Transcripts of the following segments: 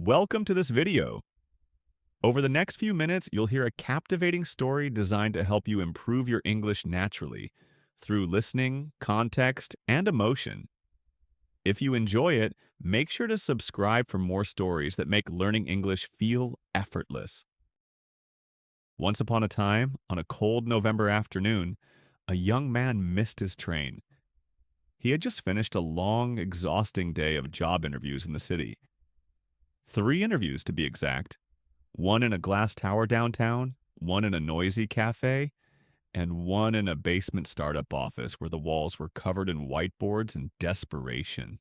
Welcome to this video. Over the next few minutes, you'll hear a captivating story designed to help you improve your English naturally through listening, context, and emotion. If you enjoy it, make sure to subscribe for more stories that make learning English feel effortless. Once upon a time, on a cold November afternoon, a young man missed his train. He had just finished a long, exhausting day of job interviews in the city. 3 interviews to be exact. One in a glass tower downtown, one in a noisy cafe, and one in a basement startup office where the walls were covered in whiteboards in desperation.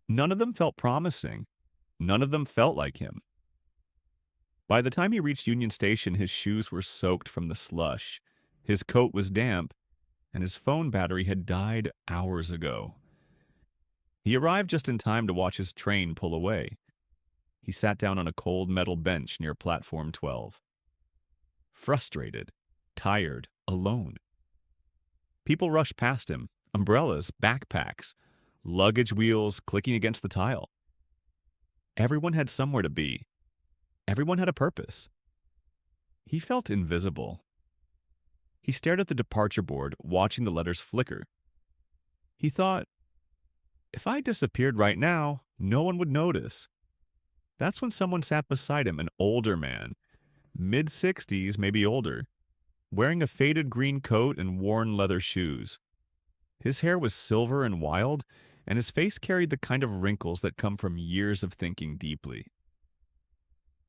None of them felt promising. None of them felt like him. By the time he reached Union Station, his shoes were soaked from the slush, his coat was damp, and his phone battery had died hours ago. He arrived just in time to watch his train pull away. He sat down on a cold metal bench near platform 12. Frustrated, tired, alone. People rushed past him, umbrellas, backpacks, luggage wheels clicking against the tile. Everyone had somewhere to be. Everyone had a purpose. He felt invisible. He stared at the departure board, watching the letters flicker. He thought, if I disappeared right now, no one would notice. That's when someone sat beside him, an older man, mid-60s, maybe older, wearing a faded green coat and worn leather shoes. His hair was silver and wild, and his face carried the kind of wrinkles that come from years of thinking deeply.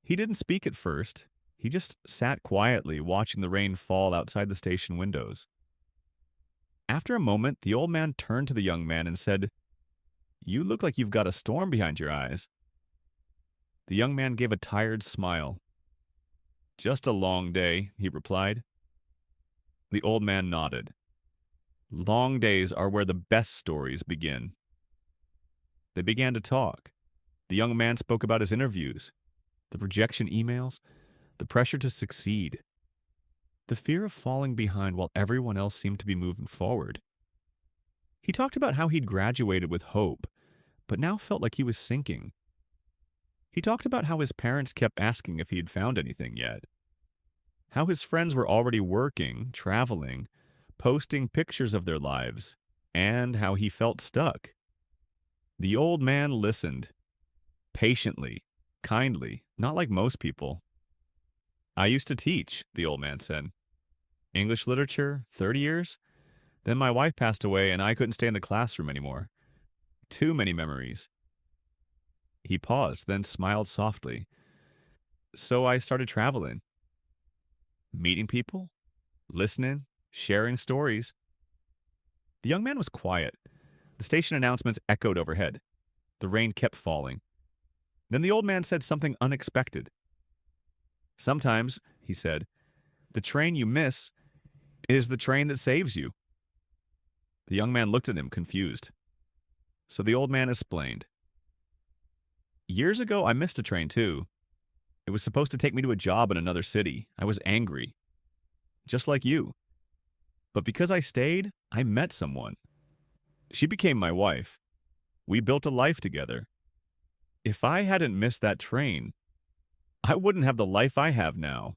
He didn't speak at first. He just sat quietly, watching the rain fall outside the station windows. After a moment, the old man turned to the young man and said, "You look like you've got a storm behind your eyes." The young man gave a tired smile. "Just a long day," he replied. The old man nodded. Long days are where the best stories begin. They began to talk. The young man spoke about his interviews, the rejection emails, the pressure to succeed, the fear of falling behind while everyone else seemed to be moving forward. He talked about how he'd graduated with hope, but now felt like he was sinking. He talked about how his parents kept asking if he had found anything yet, how his friends were already working, traveling, posting pictures of their lives, and how he felt stuck. The old man listened, patiently, kindly, not like most people. "I used to teach," the old man said. "English literature, 30 years? Then my wife passed away and I couldn't stay in the classroom anymore. Too many memories." He paused, then smiled softly. "So I started traveling. Meeting people, listening, sharing stories." The young man was quiet. The station announcements echoed overhead. The rain kept falling. Then the old man said something unexpected. "Sometimes," he said, "the train you miss is the train that saves you." The young man looked at him, confused. So the old man explained. "Years ago, I missed a train too. It was supposed to take me to a job in another city. I was angry. Just like you. But because I stayed, I met someone. She became my wife. We built a life together. If I hadn't missed that train, I wouldn't have the life I have now."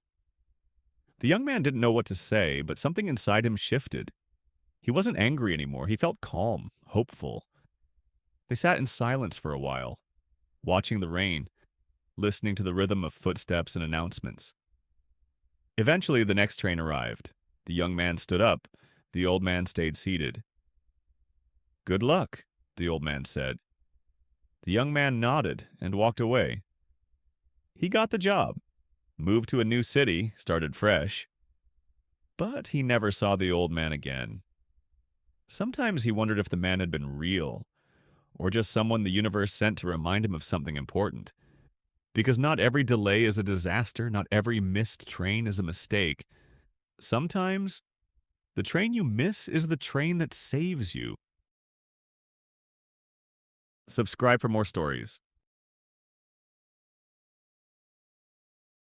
The young man didn't know what to say, but something inside him shifted. He wasn't angry anymore. He felt calm, hopeful. They sat in silence for a while, watching the rain, listening to the rhythm of footsteps and announcements. Eventually, the next train arrived. The young man stood up. The old man stayed seated. "Good luck," the old man said. The young man nodded and walked away. He got the job, moved to a new city, started fresh. But he never saw the old man again. Sometimes he wondered if the man had been real, or just someone the universe sent to remind him of something important. Because not every delay is a disaster, not every missed train is a mistake. Sometimes, the train you miss is the train that saves you. Subscribe for more stories.